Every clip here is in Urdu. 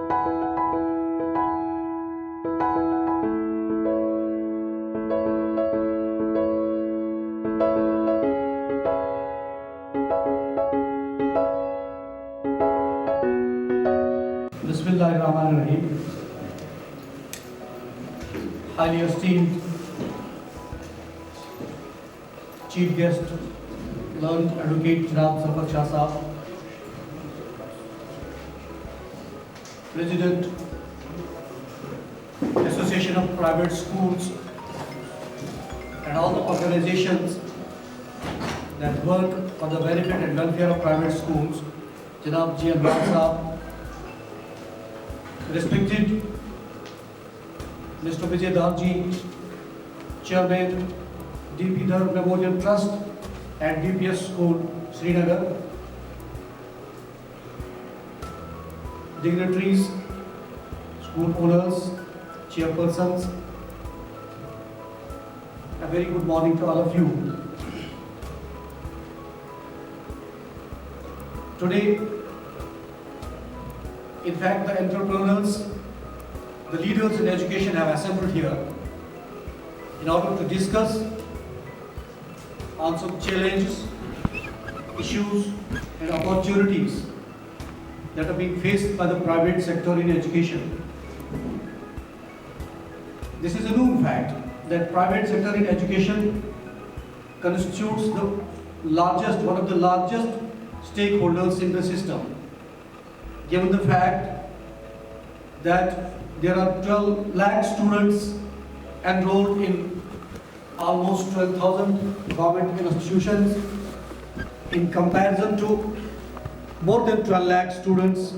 Bismillahirrahmanirrahim. Highly esteemed Chief Guest, learned Advocate Janab Zafar Shah Sahab, President, Association of Private Schools, and all the organizations that work for the benefit and welfare of private schools, Janab Ji Anwar Sahab, respected Mr. Vijay Darji, Chairman, DP Dhar Memorial Trust at DPS School, Srinagar, dignitaries, school owners, chairpersons, a very good morning to all of you. Today, in fact, the entrepreneurs, the leaders in education have assembled here in order to discuss on some challenges, issues and opportunities that are being faced by the private sector in education. This is a known fact that private sector in education constitutes one of the largest stakeholders in the system. Given the fact that there are 12 lakh students enrolled in almost 12,000 government institutions in comparison to more than 12 lakh students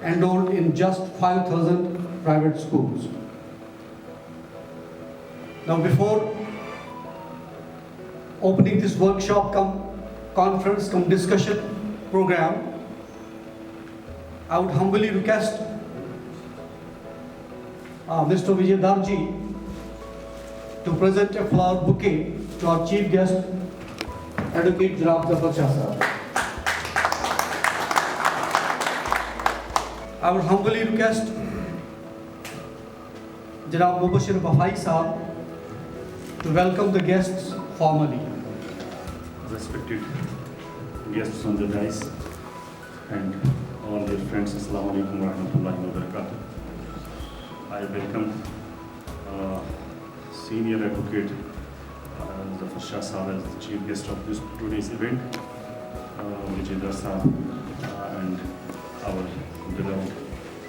enrolled in just 5,000 private schools. Now, before opening this workshop conference discussion program, I would humbly request Mr. Vijay Darji to present a flower bouquet to our chief guest, Advocate Janab Zafar Shah Sahab. I would humbly request Janab Mubashir Bafai Sahab to welcome the guests formally. Respected guests on the dais and all dear friends, Assalamu alaikum wa rahmatullahi wa barakatuh. I welcome Senior Advocate Zafar Shah Sahab as the chief guest of today's event, Vijay Dar Sahab and our beloved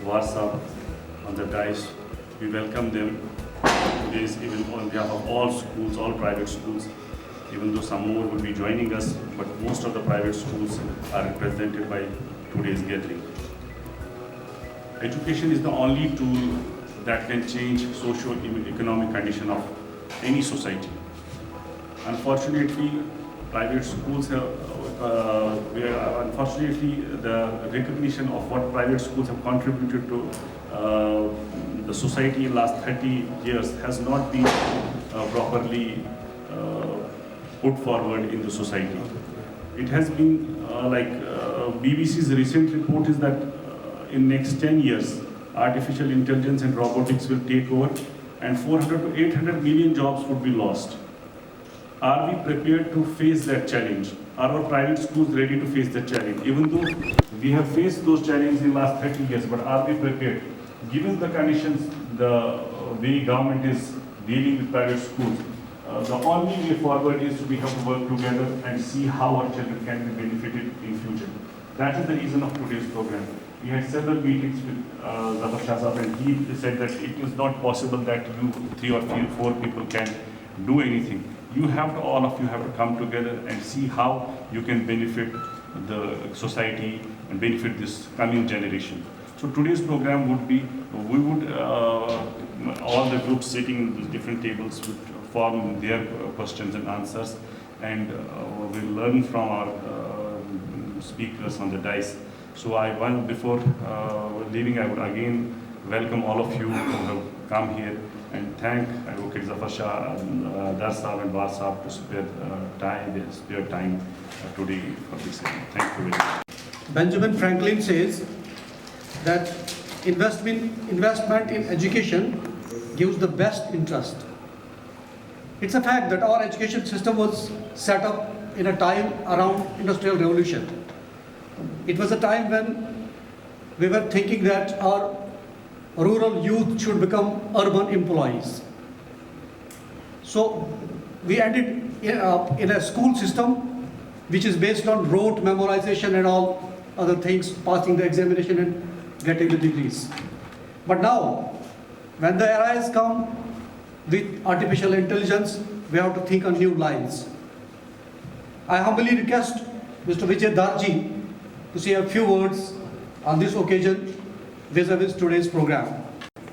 War Sahab on the dais. We welcome them today's event on behalf of all schools, all private schools, even though some more will be joining us, but most of the private schools are represented by today's gathering. Education is the only tool that can change socio-economic condition of any society. Unfortunately, private schools have, unfortunately, the recognition of what private schools have contributed to the society in the last 30 years has not been properly put forward in the society. It has been BBC's recent report is that in next 10 years, artificial intelligence and robotics will take over and 400 to 800 million jobs would be lost. Are we prepared to face that challenge? Are our private schools ready to face that challenge? Even though we have faced those challenges in the last 30 years, but are we prepared? Given the conditions, the way government is dealing with private schools, the only way forward is we have to work together and see how our children can be benefited in future. That is the reason of today's program. We had several meetings with Zafar Shah Sahab, and he said that it is not possible that you 3 or 4 people can do anything. You have to, all of you have to come together and see how you can benefit the society and benefit this coming generation. So today's program would be, we would, all the groups sitting in the different tables would form their questions and answers, and we'll learn from our speakers on the dais. So before leaving, I would again welcome all of you who have come here and thank Advocate Zafar Shah, Dar Sahab and War Sahab to spare time today for this event. Thank you very much. Benjamin Franklin says that investment in education gives the best interest. It's a fact that our education system was set up in a time around Industrial Revolution. It was a time when we were thinking that our rural youth should become urban employees. So we ended in a school system which is based on rote memorization and all other things, passing the examination and getting the degrees. But now, when the era has come with artificial intelligence, we have to think on new lines. I humbly request Mr. Vijay Darji to say a few words on this occasion vis-a-vis today's program.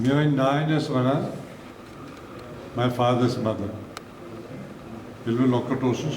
Mjög nænes var það, my father's mother, Ylvi Lokatosus.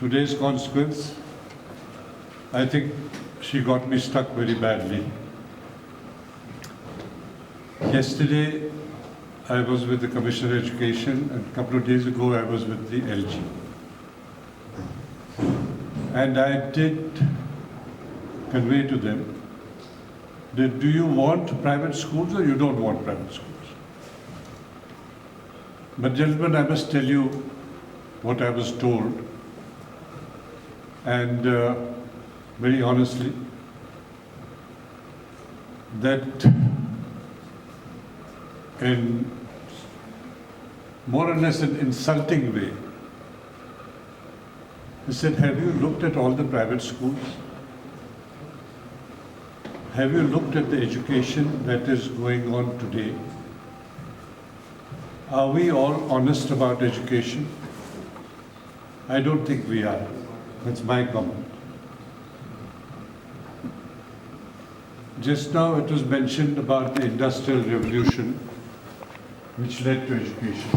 today's consequence, I think she got me stuck very badly. Yesterday, I was with the Commissioner of Education, and a couple of days ago, I was with the LG. And I did convey to them that do you want private schools or you don't want private schools? But gentlemen, I must tell you what I was told. And very honestly, that in more or less an insulting way, he said, have you looked at all the private schools? Have you looked at the education that is going on today? Are we all honest about education? I don't think we are. That's my comment. Just now it was mentioned about the Industrial Revolution which led to education.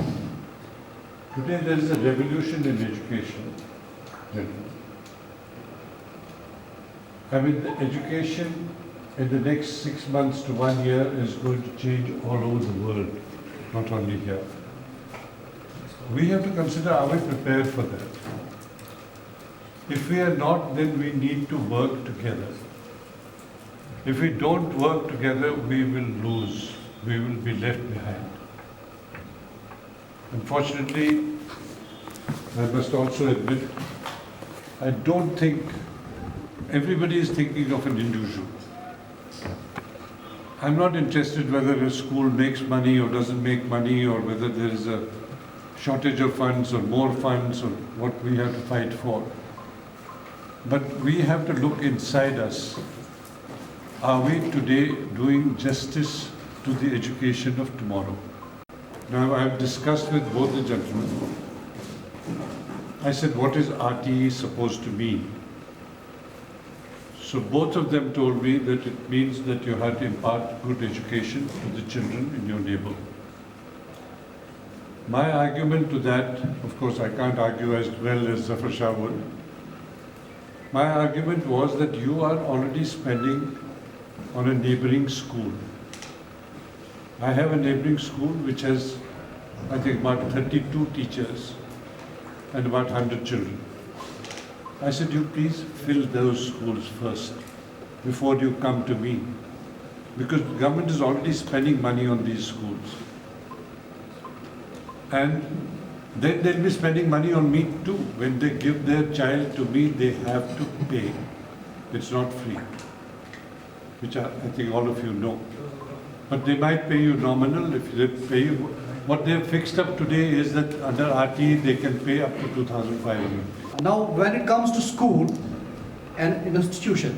Today there is a revolution in education. I mean, the education in the next 6 months to 1 year is going to change all over the world, not only here. We have to consider, are we prepared for that? If we are not, then we need to work together. If we don't work together, we will lose. We will be left behind. Unfortunately, I must also admit, I don't think everybody is thinking of an individual. I'm not interested whether a school makes money or doesn't make money, or whether there is a shortage of funds or more funds, or what we have to fight for. But we have to look inside us. Are we today doing justice to the education of tomorrow? Now, I've discussed with both the gentlemen. I said, what is RTE supposed to mean? So both of them told me that it means that you have to impart good education to the children in your neighborhood. My argument to that, of course, I can't argue as well as Zafar Shah would. My argument was that you are already spending on a neighboring school. I have a neighboring school which has, I think, about 32 teachers and about 100 children. I said, you please fill those schools first before you come to me, because the government is already spending money on these schools. And then they'll be spending money on me too. When they give their child to me, they have to pay. It's not free, which I think all of you know. But they might pay you nominal. If they pay you, what they've fixed up today is that under RTE they can pay up to 2,500. Now, when it comes to school and institution,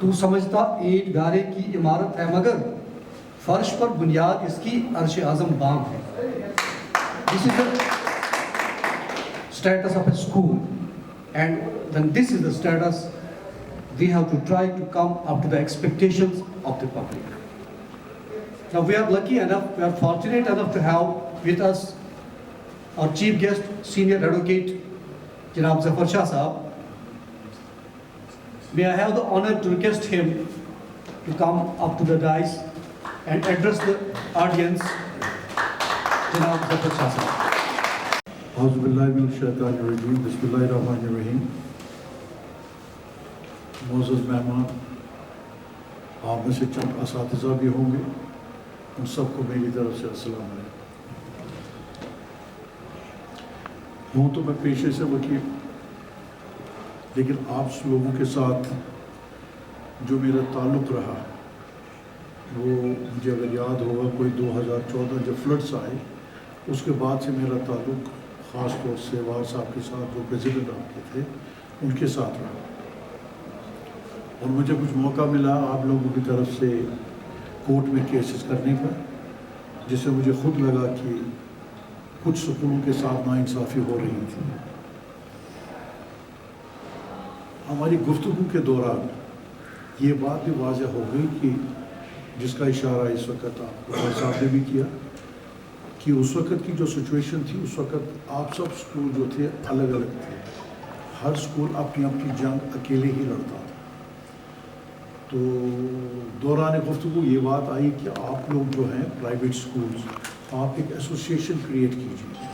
تو سمجھتا اینٹ گارے کی عمارت ہے مگر فرش پر بنیاد اس کی عرش اعظم بام ہے. This is the status of a school, and then this is the status we have to try to come up to the expectations of the public. Now we are lucky enough, we are fortunate enough to have with us our chief guest, senior advocate Janab Zafar Shah Sahab. May I have the honor to request him to come up to the dais and address the audience. Janab Zafar Shah Sahab. أعوذ باللہ من الشیطان الرجیم بسم اللہ الرحمن الرحیم. معزز مہمان، آپ میں سے چند اساتذہ بھی ہوں گے، ان سب کو میری طرف سے السلام علیکم. ہوں تو میں پیشے سے وکیل، لیکن آپ لوگوں کے ساتھ جو میرا تعلق رہا وہ مجھے اگر یاد ہوگا کوئی 2014 جب فلڈس آئے اس کے بعد سے میرا تعلق خاص طور سے وار صاحب کے ساتھ جو پریزیڈنٹ آپ کے تھے ان کے ساتھ رہا. اور مجھے کچھ موقع ملا آپ لوگوں کی طرف سے کورٹ میں کیسز کرنے کا، جس سے مجھے خود لگا کہ کچھ سکولوں کے ساتھ ناانصافی ہو رہی تھی. ہماری گفتگو کے دوران یہ بات بھی واضح ہو گئی کہ جس کا اشارہ اس وقت آپ صاحب نے بھی کیا کہ اس وقت کی جو سچویشن تھی، اس وقت آپ سب اسکول جو تھے الگ الگ تھے، ہر اسکول اپنی اپنی جنگ اکیلے ہی لڑتا تھا. تو دوران گفتگو یہ بات آئی کہ آپ لوگ جو ہیں پرائیویٹ اسکولز، آپ ایک ایسوسیشن کریٹ کیجیے.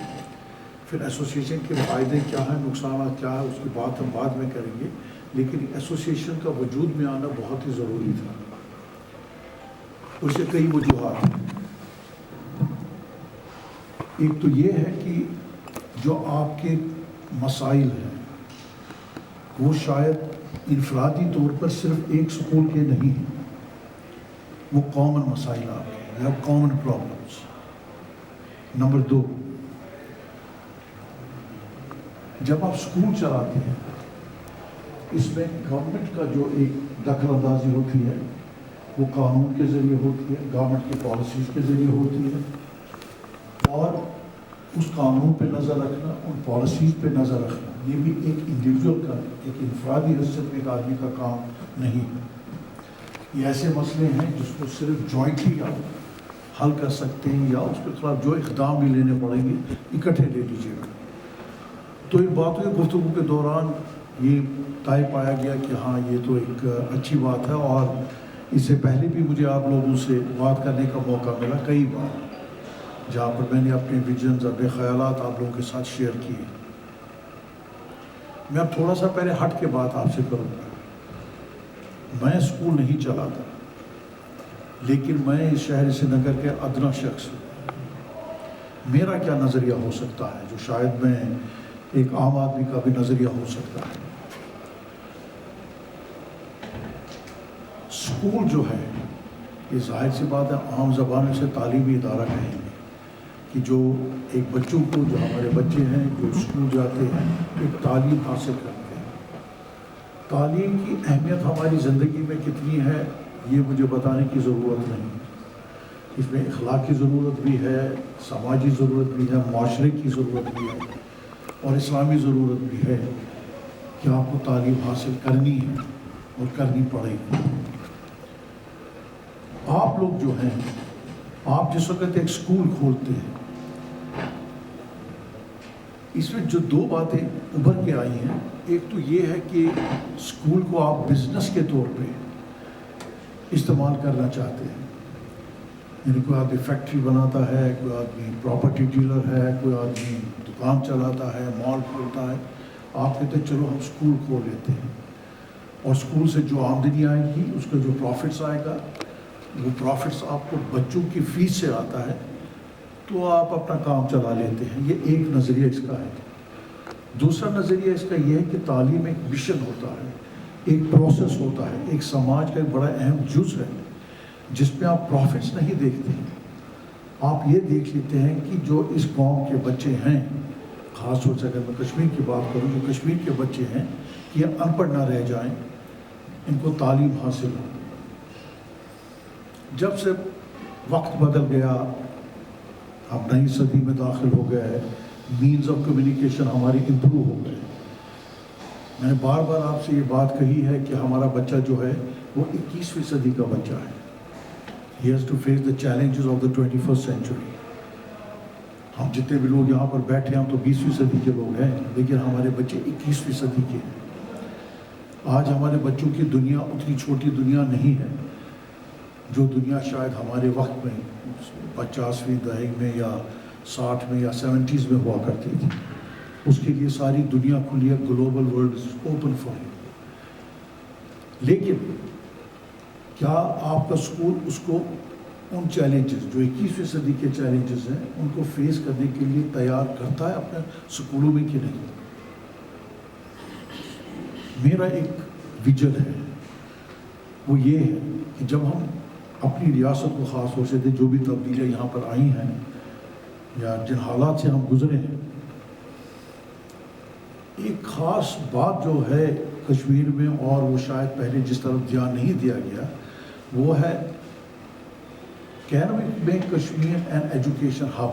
پھر ایسوسیشن کے فائدے کیا ہیں، نقصانات کیا ہے، اس کی بات ہم بعد میں کریں گے، لیکن ایسوسیشن کا وجود میں آنا بہت ہی ضروری تھا. اس سے کئی وجوہات ہیں. ایک تو یہ ہے کہ جو آپ کے مسائل ہیں وہ شاید انفرادی طور پر صرف ایک سکول کے نہیں ہیں، وہ کامن مسائل آپ کے یا کامن پرابلمس. نمبر 2، جب آپ سکول چلاتے ہیں اس میں گورنمنٹ کا جو ایک دخل اندازی ہوتی ہے وہ قانون کے ذریعے ہوتی ہے، گورنمنٹ کی پالیسیز کے ذریعے ہوتی ہے، اور اس قانون پہ نظر رکھنا، ان پالیسیز پہ نظر رکھنا یہ بھی ایک انڈیویجول کا، ایک انفرادی حیثیت میں ایک آدمی کا کام نہیں ہے. یہ ایسے مسئلے ہیں جس کو صرف جوائنٹلی آپ حل کر سکتے ہیں، یا اس کے خلاف جو اقدام بھی لینے پڑیں گے اکٹھے لے لیجیے گا. تو ان باتوں کی گفتگو کے دوران یہ طے پایا گیا کہ ہاں یہ تو ایک اچھی بات ہے. اور اس سے پہلے بھی مجھے آپ لوگوں سے بات کرنے کا موقع ملا کئی بار، جہاں پر میں نے اپنے ویژنز، اپنے خیالات آپ لوگوں کے ساتھ شیئر کیے. میں اب تھوڑا سا پہلے ہٹ کے بات آپ سے کروں گا. میں اسکول نہیں چلاتا، لیکن میں اس شہر سری نگر کے ادنا شخص ہوں. میرا کیا نظریہ ہو سکتا ہے جو شاید میں ایک عام آدمی کا بھی نظریہ ہو سکتا ہے. اسکول جو ہے یہ ظاہر سی بات ہے، عام زبانوں سے تعلیمی ادارہ کہیں گے کہ جو ایک بچوں کو، جو ہمارے بچے ہیں جو اسکول جاتے ہیں ایک تعلیم حاصل کرتے ہیں. تعلیم کی اہمیت ہماری زندگی میں کتنی ہے یہ مجھے بتانے کی ضرورت نہیں. اس میں اخلاق کی ضرورت بھی ہے، سماجی ضرورت بھی ہے، معاشرے کی ضرورت بھی ہے، اور اسلامی ضرورت بھی ہے کہ آپ کو تعلیم حاصل کرنی ہے اور کرنی پڑے گی. آپ لوگ جو ہیں، آپ جس وقت ایک اسکول کھولتے ہیں، اس میں جو 2 باتیں ابھر کے آئی ہیں، ایک تو یہ ہے کہ اسکول کو آپ بزنس کے طور پہ استعمال کرنا چاہتے ہیں. یعنی کوئی آدمی فیکٹری بناتا ہے، کوئی آدمی پراپرٹی ڈیلر ہے، کوئی آدمی دکان چلاتا ہے، مال کھولتا ہے. آپ کہتے ہیں چلو ہم اسکول کھول لیتے ہیں، اور اسکول سے جو آمدنی آئے گی، اس کا جو پروفٹس آئے گا، وہ پروفٹس آپ کو بچوں کی فیس سے آتا ہے، تو آپ اپنا کام چلا لیتے ہیں. یہ ایک نظریہ اس کا ہے. دوسرا نظریہ اس کا یہ ہے کہ تعلیم ایک مشن ہوتا ہے، ایک پروسیس ہوتا ہے، ایک سماج کا ایک بڑا اہم جز ہے، جس میں آپ پروفٹس نہیں دیکھتے ہیں. آپ یہ دیکھ لیتے ہیں کہ جو اس قوم کے بچے ہیں، خاص طور سے اگر میں کشمیر کی بات کروں، جو کشمیر کے بچے ہیں، یہ ان پڑھ نہ رہ جائیں، ان کو تعلیم حاصل ہو. جب سے وقت بدل گیا، اب نئی صدی میں داخل ہو گیا ہے، مینز آف کمیونیکیشن ہماری امپروو ہو گئے. میں نے بار بار آپ سے یہ بات کہی ہے کہ ہمارا بچہ جو ہے وہ 21ویں صدی کا بچہ ہے. He has to face the challenges of the 21st century. ہم جتنے بھی لوگ یہاں پر بیٹھے ہیں ہم تو 20ویں صدی کے لوگ ہیں، لیکن ہمارے بچے 21ویں صدی کے ہیں. آج ہمارے بچوں کی دنیا اتنی چھوٹی دنیا نہیں ہے جو دنیا شاید ہمارے وقت میں 50ویں دہائی میں یا 60 میں یا 70s میں ہوا کرتی تھی. اس کے لیے ساری دنیا کھلی ہے، global world is open for you. لیکن کیا آپ کا اسکول اس کو ان چیلنجز جو 21ویں صدی کے چیلنجز ہیں ان کو فیس کرنے کے لیے تیار کرتا ہے اپنے اسکولوں میں کہ نہیں؟ میرا ایک ویژن ہے، وہ یہ ہے کہ جب ہم اپنی ریاست کو خاص طور سے جو بھی تبدیلیاں یہاں پر آئی ہیں یا جن حالات سے ہم گزرے ہیں، ایک خاص بات جو ہے کشمیر میں اور وہ شاید پہلے جس طرف دھیان نہیں دیا گیا، وہ ہے can we make Kashmir an education hub.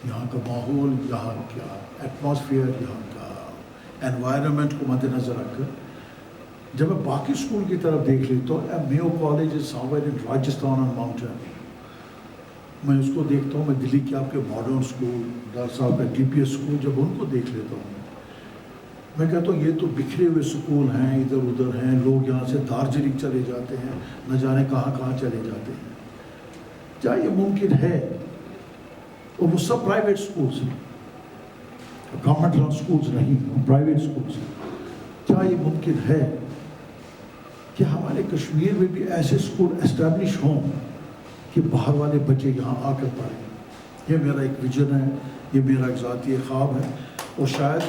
یہاں کا ماحول، یہاں کا ایٹماسفیئر، یہاں کا انوائرمنٹ کو مد نظر رکھ کر جب میں باقی اسکول کی طرف دیکھ لیتا ہوں، Mayo college is somewhere in Rajasthan on mountain, میں اس کو دیکھتا ہوں، میں دلی کے آپ کے ماڈرن اسکول، ڈار صاحب کا DPS اسکول، جب ان کو دیکھ لیتا ہوں میں کہتا ہوں یہ تو بکھرے ہوئے سکول ہیں، ادھر ادھر ہیں، لوگ یہاں سے دارجلنگ چلے جاتے ہیں، نہ جانے کہاں کہاں چلے جاتے ہیں. کیا یہ ممکن ہے؟ اور وہ سب پرائیویٹ سکولز ہیں، گورنمنٹ رن سکولز نہیں، پرائیویٹ سکولز ہیں. کیا یہ ممکن ہے کہ ہمارے کشمیر میں بھی ایسے سکول اسٹیبلش ہوں کہ باہر والے بچے یہاں آ کر پڑھیں؟ یہ میرا ایک ویژن ہے، یہ میرا ایک ذاتی خواب ہے، اور شاید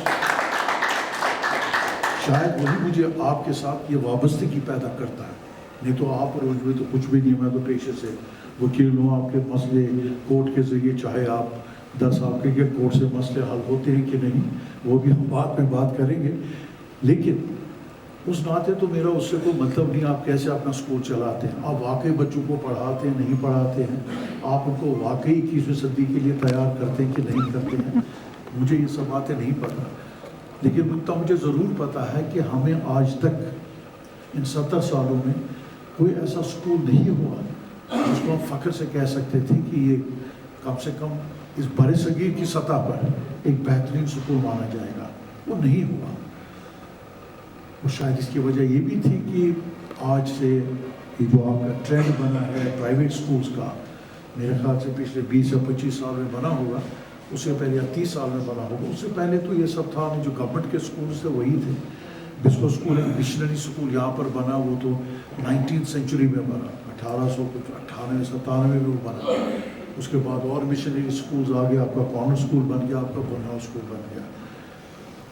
وہی مجھے آپ کے ساتھ یہ وابستگی پیدا کرتا ہے. نہیں تو آپ اور میں تو کچھ بھی نہیں، میں تو پیشے سے وکیل ہوں. آپ کے مسئلے کورٹ کے ذریعے، چاہے آپ 10 آپ کے کورٹ سے مسئلے حل ہوتے ہیں کہ نہیں، وہ بھی ہم بعد میں بات کریں گے. لیکن اس ناطے تو میرا اس سے کوئی مطلب نہیں آپ کیسے اپنا اسکول چلاتے ہیں. آپ واقعی بچوں کو پڑھاتے ہیں، نہیں پڑھاتے ہیں، آپ ان کو واقعی 21ویں صدی کے لیے تیار کرتے ہیں کہ نہیں کرتے ہیں، مجھے یہ سب باتیں نہیں پتہ. لیکن مجھے ضرور پتہ ہے کہ ہمیں آج تک ان 70 سالوں میں کوئی ایسا اسکول نہیں ہوا جس کو ہم فخر سے کہہ سکتے تھے کہ یہ کم سے کم اس بر صغیر کی سطح پر ایک بہترین اسکول مانا جائے گا. وہ نہیں ہوا. اور شاید اس کی وجہ یہ بھی تھی کہ آج سے یہ جو آپ کا ٹرینڈ بنا ہے پرائیویٹ اسکولز کا، میرے خیال سے پچھلے 20 یا 25 سال میں بنا ہوگا، اس سے پہلے یا 30 سال میں بنا ہوگا. اس سے پہلے تو یہ سب تھا نہیں، جو گورنمنٹ کے اسکولز تھے وہی تھے. بسکو اسکول ایک مشنری اسکول یہاں پر بنا، وہ تو 19 سینچری میں بنا، 1898-97 میں وہ بنا. اس کے بعد اور مشنری اسکولز آ گیا، آپ کا کارنر اسکول بن گیا، آپ کا بننا اسکول بن گیا.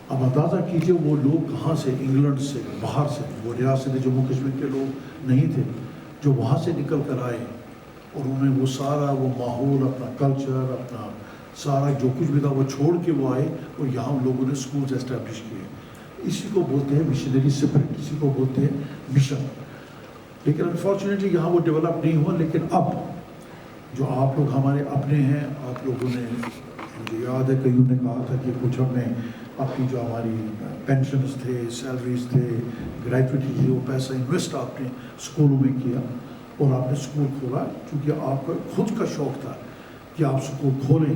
اب اندازہ کیجئے وہ لوگ کہاں سے، انگلینڈ سے، باہر سے، وہ ریاست جموں کشمیر کے لوگ نہیں تھے جو وہاں سے نکل کر آئے، اور انہوں نے وہ سارا وہ ماحول، اپنا کلچر، اپنا سارا جو کچھ بھی تھا وہ چھوڑ کے وہ آئے اور یہاں لوگوں نے اسکولز اسٹیبلش کیے. اسی کو بولتے ہیں مشنری اسپرٹ، اسی کو بولتے ہیں مشن. لیکن انفارچونیٹلی یہاں وہ ڈیولپ نہیں ہوا. لیکن اب جو آپ لوگ ہمارے اپنے ہیں، آپ لوگوں نے، مجھے یاد ہے کئیوں نے کہا تھا کہ کچھ ہم نے اپنی جو ہماری پینشنز تھے، سیلریز تھے، گریجویٹی تھی، وہ پیسہ انویسٹ آپ نے اسکولوں میں کیا اور آپ نے اسکول کھولا کیونکہ آپ کا خود کا شوق تھا کہ آپ اسکول کھولیں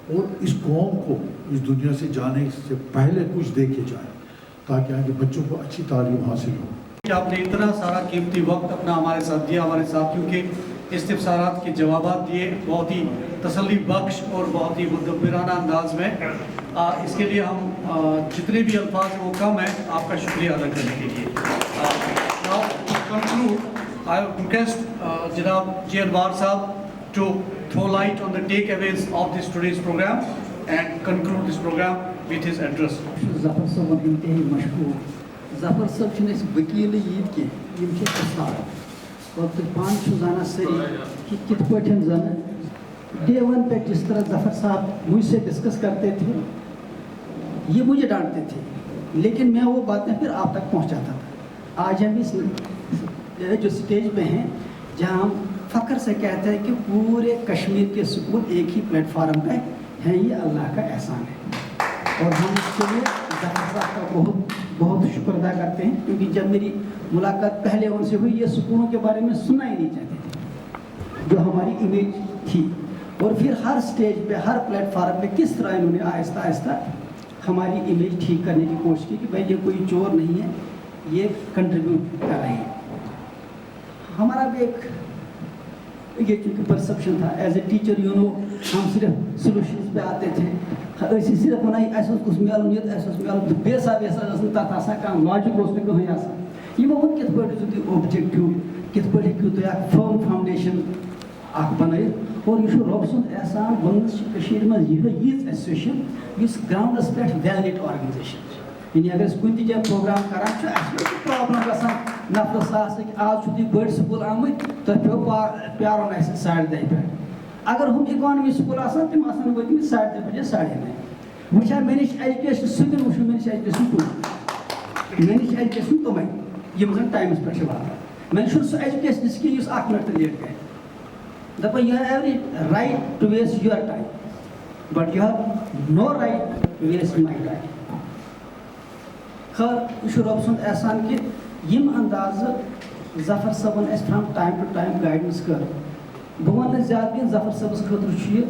اور اس قوم کو اس دنیا سے جانے سے پہلے کچھ دے کے جائیں تاکہ آگے بچوں کو اچھی تعلیم حاصل ہو. کہ آپ نے اتنا سارا قیمتی وقت اپنا ہمارے ساتھ دیا، ہمارے ساتھیوں کے استفسارات کے جوابات دیے بہت ہی تسلی بخش اور بہت ہی مدبرانہ انداز میں. اس کے لیے ہم جتنے بھی الفاظ ہیں وہ کم ہیں آپ کا شکریہ ادا کرنے کے لیے. Now to conclude, I would request جناب جی انوار صاحب to throw light on the takeaways of this today's program and conclude this program with his address. ظفر صٲب انتہائی مشکور. ظفر صٲب چھِنہٕ أسۍ ؤکیٖل ییٚتہِ کینٛہہ، یِم چھِ اُستاد. اور تُہۍ پانہٕ چھِو زانان سٲری کہ کِتھ پٲٹھۍ زَنہٕ ڈے ون پہ جس طرح ظفر صاحب مجھ سے ڈسکس کرتے تھے، یہ مجھے ڈانٹتے تھے، لیکن میں وہ باتیں پھر آپ تک پہنچاتا تھا. آج ہم اس جو اسٹیج پہ ہیں جہاں ہم فخر سے کہتے ہیں کہ پورے کشمیر کے اسکول ایک ہی پلیٹ فارم پہ ہیں، یہ اللہ کا احسان ہے اور ہم اس کے لیے ظفر صاحب کا بہت بہت شکر ادا کرتے ہیں، کیونکہ جب میری ملاقات پہلے ان سے ہوئی یہ اسکولوں کے بارے میں سننا ہی نہیں چاہتے تھے جو ہماری امیج تھی، اور پھر ہر اسٹیج پہ ہر پلیٹ فارم پہ کس طرح انہوں نے آہستہ آہستہ ہماری امیج ٹھیک کرنے کی کوشش کی کہ بھائی یہ کوئی چور نہیں ہے، یہ کنٹریبیوٹ کر رہے ہیں. ہمارا بھی ایک یہ چونکہ پرسپشن تھا ایز اے ٹیچر ہم صرف سولوشنز پہ آتے تھے، اسی صرف ونان اس کس میلن یہ اس میلن بیسا تک آسان لاجک اس کہیں آسان یہ کت پہ تھی اوبجیکٹو کت پہ ہیٚکِو تُہۍ اکھ فرم فاؤنڈیشن اکھ بنٲیِتھ اور یہ رۄب سُنٛد احسان ونس منٛز ییٖژ ایسوسیشن یُس گراؤنڈس پٮ۪ٹھ ویل نِٹ آرگنایزیشن یعنی اگر کُنہِ تہِ جایہِ پروگرام کران چھِ اَسہِ منٛز چھِ پرابلم گژھان نفرس آسٕکۍ آز چھُ تُہۍ بٔڑۍ سکوٗل آمٕتۍ تۄہہِ پیٚو پیارُن اَسہِ 10:30 پٮ۪ٹھ اگر ہُم اِکانمی سکوٗل آسان تِم آسان وٲتمٕتۍ 10:30 بجے 9:30 وٕچھان مےٚ نِش ایجوکیشن سُہ تہِ وٕچھُن مےٚ نِش ایجوکیشن کُنہِ مےٚ نِش ایجوکیشن تِمے یِم زن ٹایمس پٮ۪ٹھ چھِ واتان مےٚ چھُنہٕ سُہ ایجوکیشن کینٛہہ یُس 1 مِنٹ تہِ لیٹ کرِ دپان you have every right to waste your time but you have no right to waste my time. خیر یہ چھُ رۄب سُنٛد احسان کہِ یِم اندازٕ ظفر صٲبن اَسہِ from time to time guidance کٔر بہٕ وَنہٕ نہٕ زیادٕ کینٛہہ ظفر صٲبس خٲطرٕ چھُ یہِ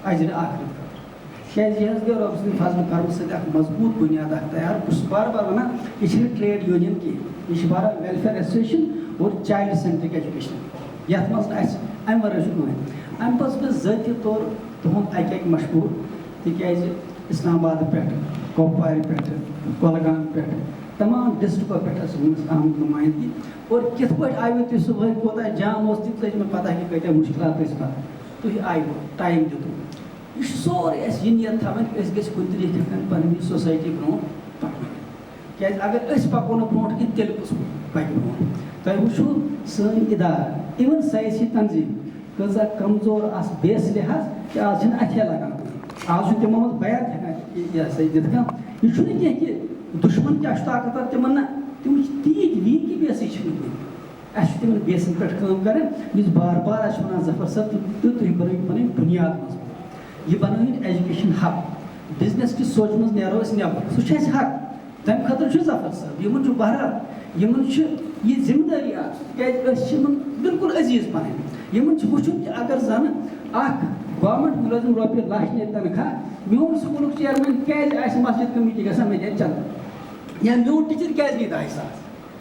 اجرِ آخرت خٲطرٕ کیازِ یہِ حظ گٔے رۄب سٕنٛدِ فضلہٕ کرمہٕ سۭتۍ اکھ مضبوٗط بُنیاد اکھ تیار بہٕ چھُس بار بار ونان یہِ چھِنہٕ ٹریڈ یوٗنین کینٛہہ یہِ چھِ بارا ویلفیر ایسوسیشن اور چایلڈ سینٹرک ایجوکیشن یتھ منٛز نہٕ اَسہِ امہِ ورٲے چھُ کٕہٕنۍ. امہِ پتہٕ چھُس بہٕ ذٲتی طور تُہُنٛد اکہِ مشہوٗر تِکیازِ اسلام آباد پٮ۪ٹھ کۄپوارِ پٮ۪ٹھ کۄلگام پٮ۪ٹھ تمام ڈسٹرکو پٮ۪ٹھ ٲسۍ وٕنِس آمٕتۍ نُمٲیندگی اور کِتھ پٲٹھۍ آیوٕ تُہۍ صُبحٲے کوتاہ جام اوس تہِ تہِ مےٚ پتہ کہِ کۭتیاہ مُشکلات ٲسۍ پتہٕ تُہۍ آیوٕ ٹایم دیُتوٕ یہِ چھُ سورُے اَسہِ یہِ نیت تھاوٕنۍ أسۍ گٔژھۍ کُنہِ طریٖقہٕ ہٮ۪کن پنٕنۍ سوسایٹی برونٛٹھ پکنٲوِتھ کیازِ اگر أسۍ پکو نہٕ برونٛٹھ کینٛہہ تیٚلہِ کُس پکہِ برونٛٹھ. تۄہہِ وٕچھو سٲنۍ اِدارٕ اِوٕن سیٲسی تنظیٖم کۭژاہ کمزور آسہٕ بیس لحاظ کہِ آز چھِنہٕ اَتھے لگان آز چھُ تِمو منٛز بیان ہٮ۪کان یہِ ہسا یہِ دِتھ کانٛہہ یہِ چھُنہٕ کینٛہہ کہِ دُشمن کیاہ چھُ طاقتور تِمن نہ تِم چھِ تیٖتۍ ویٖک کہِ بیسٕے چھِنہٕ کینٛہہ اَسہِ چھُ تِمن بیسن پٮ۪ٹھ کٲم کرٕنۍ یُس بار بار اَسہِ چھُ وَنان ظفر صٲب تہٕ تُہۍ بنٲیِو پنٕنۍ بُنیاد مضبوٗط یہِ بنٲیِن ایجوکیشن حق بِزنس کِس سونٛچہِ منٛز نیرو أسۍ نٮ۪بر سُہ چھُ اَسہِ حق تَمہِ خٲطرٕ چھُ ظفر صٲب یِمن چھُ بہرحال یِمن چھُ یہِ ذمہٕ دٲری اکھ کیازِ أسۍ چھِ یِمن بالکُل عزیٖز پنٕنۍ یِمن چھُ وٕچھُن کہِ اگر زن اکھ گورمنٹ مُلٲزِم رۄپیہِ لچھ نِتھ تنخواہ میون سکوٗلُک چیئرمین کیازِ آسہِ مسجد کمیٹی گژھان مےٚ دِ چندٕ یا میون ٹیٖچر کیازِ نی 10,000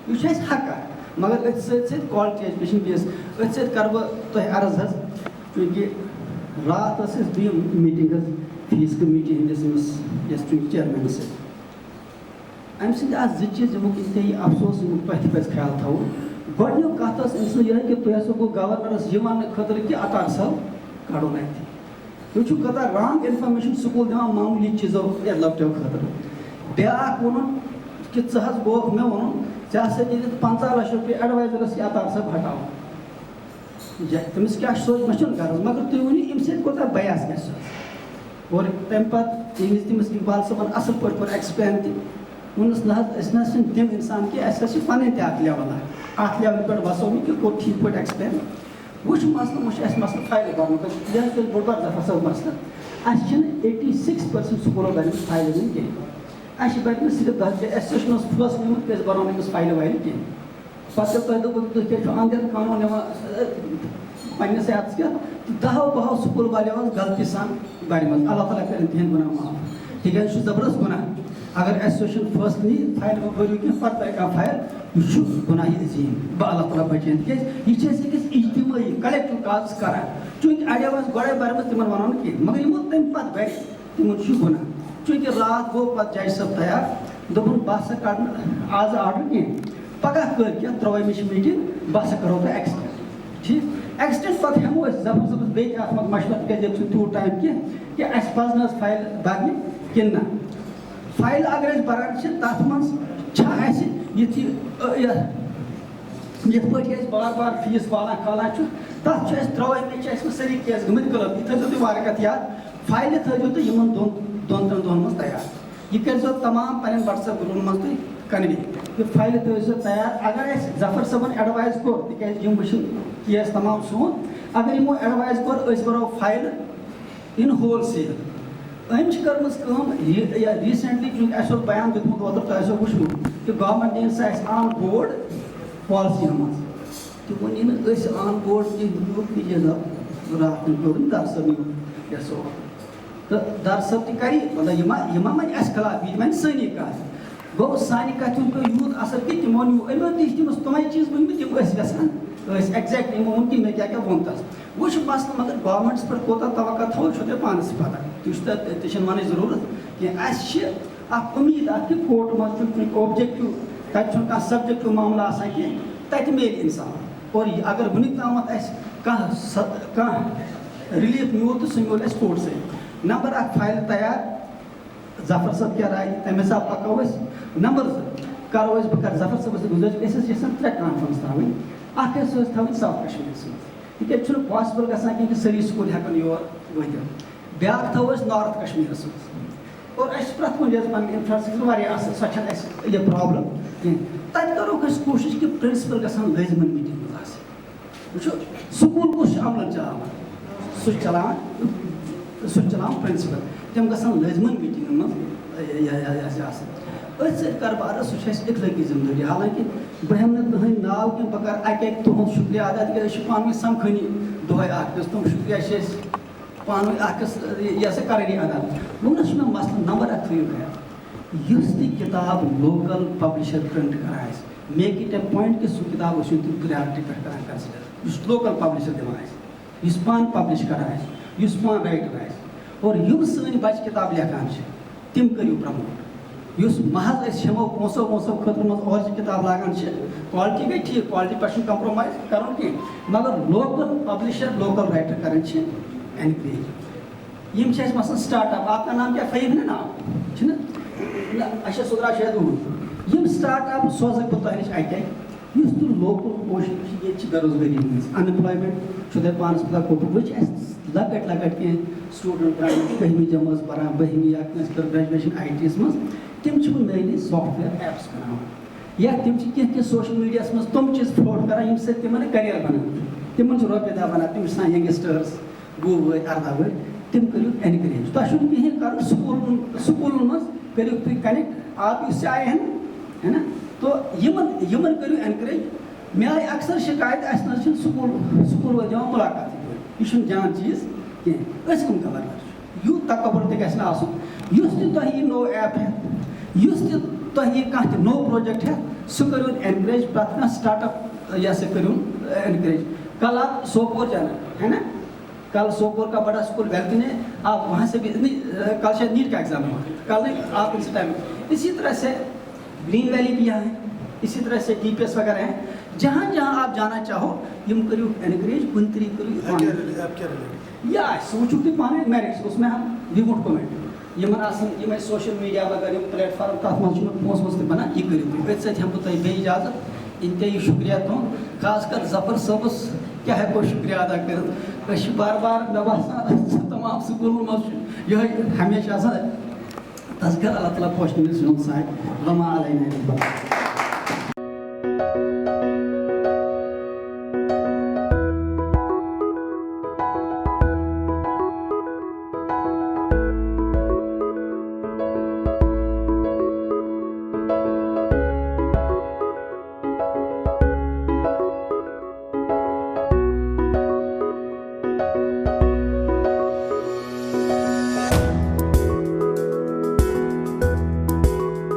یہِ چھُ اَسہِ حق اکھ مگر أتھۍ سۭتۍ سۭتۍ کالٹی ایجوکیشن بیس أتھۍ سۭتۍ کرٕ بہٕ تۄہہِ عرض حظ چوٗنٛکہِ راتھ ٲس اَسہِ بیٚیہِ میٖٹِنگ حظ فیٖس کمیٹی ہٕنٛدِس أمِس یۄس چوٗنٛکہِ چیئرمینس سۭتۍ اَمہِ سۭتۍ آسہٕ 2 چیٖز یِمُک اِنتہٲیی افسوس یِمُک تۄہہِ تہِ پَزِ خیال تھاوُن گۄڈٕنیُک کَتھ ٲس أمۍ سٕنٛز یِہوے کہِ تُہۍ ہسا گوٚو گورنرس یہِ وَننہٕ خٲطرٕ کہِ عطار صٲب کَڑُن اَتہِ تُہۍ چھِو کۭژاہ رانگ اِنفارمیشن سکوٗل دِوان معموٗلی چیٖزو لۄکٹیو خٲطرٕ بیٛاکھ ووٚنُن کہِ ژٕ حظ گوٚوکھ مےٚ ووٚنُن ژےٚ ہسا دِتھ 50 لچھ رۄپیہِ ایڈوایزرس یہِ عطار صٲب ہٹاوُن تٔمِس کیاہ چھُ سونٛچ مےٚ چھُنہٕ غرض مگر تُہۍ ؤنِو اَمہِ سۭتۍ کوٗتاہ بیاس گژھِ اور تَمہِ پتہٕ ییٚمہِ وِزِ تٔمِس اقبال صٲبن اَصٕل پٲٹھۍ کوٚر ایکسپلین تہِ ووٚنُس نہ حظ أسۍ نہ حظ چھِنہٕ تِم اِنسان کینٛہہ اَسہِ حظ چھِ پَنٕنۍ تہِ اکھ لیول اَتھ لیولہِ پٮ۪ٹھ وَسو نہٕ کہِ کوٚر ٹھیٖک پٲٹھۍ ایکسپلین وٕچھ مسلہٕ وٕچھ اَسہِ مسلہٕ فایلہِ کرنُک یہِ حظ چھُ بوٚڑ بار ظفر صٲب مسلہٕ اَسہِ چھِنہٕ 86% سکوٗلو بَنیمٕژ فایلہٕ وٕنہِ کینٛہہ اَسہِ چھِ بَنیمٕژ صرف 10 ایسوسیشن اوس فٲصلہٕ نیوٗمُت کہِ أسۍ بَناوو أمِس فایلہٕ وایلہٕ کینٛہہ پَتہٕ ییٚلہِ تۄہہِ دوٚپُکھ تُہۍ کیٛاہ چھُو اَنٛدر قانوٗن نِوان پنٛنِس یَتَس کیٛاہ 10 سکوٗل والیو ٲس غلطی سان بَنیمٕژ اللہ تعالیٰ کٔرِنۍ تِہِنٛدۍ گۄناہ معاف تِکیازِ یہِ چھُ زبردست گۄناہ اگر ایسوسیشن فٲصلہٕ نی فایل مہ بٔرِو کینٛہہ پَتہٕ ترٛایہِ کانٛہہ فایل یہِ چھُ گۄناہ عظیٖم بہٕ اللہ تعالیٰ بَچٲیِن تِکیازِ یہِ چھِ أسۍ أکِس اجتمٲعی کلیکٹِو کازَس کران چوٗنٛکہِ اَڑیو ٲس گۄڈَے بَرمٕژ تِمن وَنو نہٕ کینٛہہ مگر یِمو تَمہِ پَتہٕ بَرِ تِمن چھُ گۄناہ چوٗنٛکہِ راتھ گوٚو پَتہٕ جج صٲب تیار دوٚپُن بہٕ ہسا کَڑٕ نہٕ آز آرڈر کینٛہہ پگہہ کٲلکٮ۪تھ 3 چھِ میٖٹِنٛگ بہٕ ہسا کَرو تۄہہِ ایکسٹینٛڈ ٹھیٖک ایکسٹینٛڈ پَتہٕ ہٮ۪مو أسۍ ظفر صٲبَس بیٚیہِ تہِ اَتھ منٛز مشوَرٕ تِکیازِ ییٚتہِ چھُنہٕ تیوٗت ٹایم کینٛہہ کہِ اَسہِ پَزِ نہٕ حظ فایل بَرنہِ کِنہٕ نہ فایلہٕ اگر أسۍ بَران چھِ تَتھ منٛز چھا اَسہِ یِتھ پٲٹھۍ أسۍ بار بار فیٖس والان کھالان چھُ تَتھ چھُ اَسہِ 3 چھِ اَسہِ سٲری کیس گٔمٕتۍ کٕلب یہِ تھٲیزیو تُہۍ واریاہ کَتھ یاد فایلہِ تھٲیزیو تُہۍ یِمن 2-3 دۄہن منٛز تیار یہِ کٔرۍزیو تمام پنٕنٮ۪ن وٹس ایپ گرُپن منٛز تُہۍ کنوے یہ فائل تھٲیِو تیار اگر اَسہِ ظفر صٲبن ایڈوایز کوٚر تِکیازِ یِم وٕچھِن کیس تمام سون اگر یِمو ایڈوایز کوٚر أسۍ بَرو فایل اِن ہول سیل أمۍ چھِ کٔرمٕژ کٲم ریٖسنٛٹلی چوٗنٛکہِ اَسہِ اوس بیان دیُتمُت اوترٕ تۄہہِ آسیو وٕچھمُت کہِ گورمٮ۪نٛٹ نِیہِ سۄ اَسہِ آن بورڈ پالسِیَن منٛز تہِ وۄنۍ یی نہٕ أسۍ آن بورڈ کینٛہہ یہِ راتھ پیوٚو در صٲب یۄس تہٕ در صٲب تہِ کَرِ مطلب یہِ ما وَنہِ اَسہِ خٕلاف یہِ وَنہِ سٲنی کَتھ گوٚو سانہِ کَتھِ ہُنٛد پیوٚو یوٗت اَثر کہِ تِمو نیوٗ أمیو تہِ چھِ تٔمِس تٕمَے چیٖز ؤنۍمٕتۍ یِم ٲسۍ یَژھان ٲسۍ ایٚگزیکٹلی یِمو ووٚن کہِ مےٚ کیٛاہ کیٛاہ ووٚن تَس وۄنۍ چھُ مَسلہٕ مگر گورمٮ۪نٛٹَس پٮ۪ٹھ کوٗتاہ توقع تھاوو چھو تۄہہِ پانَس تہِ پَتہ تہِ چھُ تہِ چھِنہٕ وَنٕچ ضروٗرت کینٛہہ اَسہِ چھِ اَکھ اُمیٖد اَکھ کہِ کوٹہٕ منٛز چھُنہٕ کُنہِ اوبجَکٹِو تَتہِ چھُنہٕ کانٛہہ سَبجَکٹِو معاملہٕ آسان کینٛہہ تَتہِ میلہِ اِنسان اور اگر وٕنیُک تامَتھ اَسہِ کانٛہہ رِلیٖف میوٗل تہٕ سُہ میوٗل اَسہِ کوٹہٕ سۭتۍ نمبر اَکھ فایل تیار ظفر صٲب کیٛاہ راے تَمہِ حِساب پَکو أسۍ نمبر 2 کَرو أسۍ بہٕ کَرٕ ظفر صٲبَس سۭتۍ گُزٲرِش أسۍ ٲسۍ یَژھان 3 کانفرنس تھاوٕنۍ اَکھ ٲسۍ تھاوٕنۍ ساوُتھ کَشمیٖرَس منٛز تِکیازِ چھُنہٕ پاسِبٕل گژھان کینٛہہ کہِ سٲری سکوٗل ہٮ۪کَن یور وٲتِتھ بیٛاکھ تھاوو أسۍ نارٕتھ کَشمیٖرَس منٛز اور اَسہِ چھِ پرٛٮ۪تھ کُنہِ جایہِ پَنٕنۍ اِنفراسٹرٛکچَر واریاہ اَصٕل سۄ چھَنہٕ اَسہِ یہِ پرٛابلِم کینٛہہ تَتہِ کَرو أسۍ کوٗشِش کہِ پرٛنسپٕل گژھن لٲزمَن میٖٹِنٛگ منٛز آسٕنۍ وٕچھو سکوٗل کُس چھُ عملَن چلاوان سُہ چھُ چلاوان پرٛنسپٕل تِم گژھن لٲزمَن میٖٹِنٛگَن منٛز آسٕنۍ أتھۍ سۭتۍ کَربارَس سُہ چھُ اَسہِ اِخلٲقی ذِمہٕ دٲری حالانکہِ بہٕ ہٮ۪مہٕ نہٕ تُہٕنٛدۍ ناو کینٛہہ بہٕ کَرٕ اَکہِ اَکہِ تُہُنٛد شُکریہ ادا تِکیازِ أسۍ چھِ پانہٕ ؤنۍ سَمکھٲنی دۄہَے اَکھ أکِس تِم شُکریہ چھِ أسۍ پانہٕ ؤنۍ اَکھ أکِس یہِ ہسا کَرٲنی ادا وٕنکٮ۪س چھُ مےٚ مَسلہٕ نمبر 1 تھٲیِو خیال یُس تہِ کِتاب لوکَل پَبلِشَر پرٛنٹ کَران آسہِ میک اِٹ اے پویِنٹ کہِ سُہ کِتاب ٲسِو تُہۍ پرٛیارٹی پٮ۪ٹھ کَران کَنسِڈَر یُس لوکَل پَبلِشَر دِوان آسہِ یُس پانہٕ پَبلِش کَران آسہِ یُس پانہٕ رایٹَر آسہِ اور یِم سٲنۍ بَچہِ کِتاب لیکھان چھِ تِم کٔرِو پرٛموٹ یُس محض أسۍ ہٮ۪مو پونٛسو وونٛسو خٲطرٕ منٛز اورٕ چھِ کِتاب لاگان چھِ کالٹی گٔے ٹھیٖک کالٹی پٮ۪ٹھ چھُنہٕ کَمپرٛومایز کَرُن کینٛہہ مگر لوکَل پَبلِشَر لوکَل رایٹَر کَران چھِ اٮ۪نکریج یِم چھِ اَسہِ مثلاً سٹاٹ اَپ آپ کا نام کیٛاہ فہیٖم ہے ناو چھُنہ اچھا سُدرا شاید یِم سٹاٹ اَپ سوزَکھ بہٕ تۄہہِ نِش اَکہِ اَکہِ یُس تہِ لوکَل کوشِش چھِ ییٚتہِ چھِ بے روزگٲری ہٕنٛز اَن ایمپلایمٮ۪نٛٹ چھُ تۄہہِ پانَس پَتہ کوٚپوٗر وۄنۍ چھِ اَسہِ لۄکٕٹۍ کینٛہہ سٹوٗڈنٛٹ پرٛایویٹ 12ہمہِ جمٲژ پَران 12ہمہِ یا کٲنٛسہِ کٔر گرٛیجویشَن آی ٹی یَس منٛز تِم چھِ وۄنۍ نٔے سافٹ وِیَر ایپٕس بَناوان یا تِم چھِ کینٛہہ سوشَل میٖڈیاہَس منٛز تِم چیٖز فٕلوٹ کَران ییٚمہِ سۭتۍ تِمَن کَریر بَنان تِمَن چھِ رۄپیہِ دَہ بَنان تِم چھِ آسان یَنٛگسٹٲرٕس 20 وُہٕرۍ 18 وُہٕرۍ تِم کٔرِو اٮ۪نکریج تۄہہِ چھُنہٕ کِہیٖنۍ کَرُن سکوٗلَن منٛز کٔرِو تُہۍ کَنٮ۪کٹ آپ اس سے آئے ہیں ہے نا تو یِمَن کٔرِو اٮ۪نکریج مےٚ آیہِ اَکثر شِکایت اَسہِ نہ حظ چھِنہٕ سکوٗل وٲلۍ دِوان مُلاقاتٕے پٲٹھۍ یہِ چھُنہٕ جان چیٖز کینٛہہ أسۍ کٕم گورنر چھِ یوٗت تکبر تہِ گژھِ نہٕ آسُن یُس تہِ تۄہہِ یہِ نوٚو ایپ ہٮ۪تھ یُس تہِ تۄہہِ یہِ کانٛہہ تہِ نوٚو پروجیکٹ ہٮ۪تھ سُہ کٔرِو اٮ۪نکریج پرٛٮ۪تھ کانٛہہ سٹاٹ اپ یہِ ہسا کٔرِو اٮ۪نکریج کل آپ سوپور جانا ہے نا کل سوپور کا بڑا اسکول ویلکن ہے آپ وہاں سے بھی کل شاید نیٹ کا ایگزام ہوا کل نہیں آپ اسی ٹائم اسی طرح سے گرین ویلی بھی یہاں ہے اسی طرح سے ڈی پی ایس وغیرہ ہیں جہاں جہاں آپ جانا چاہو یم کریو انکریج کن طریقہ کریو یا سہ وچھو تھی پانے میرٹس اس میں ہم وی وونٹ کومنٹ یمن آسن یم سوشل میڈیا وغیرہ یم پلیٹ فارم تک من پونس وونس تہ بنان یہ کریو تھی ات ہم تہ بے اجازت انتہائی شکریہ تہد خاص کر ظفر صٲبس کیا ہیکو شکریہ ادا کر بار بار مے باسان تمام سکولن مز یہ ہمیشہ آسان تذکر اللہ تعالیٰ خوش نمس سائڈ وما علینا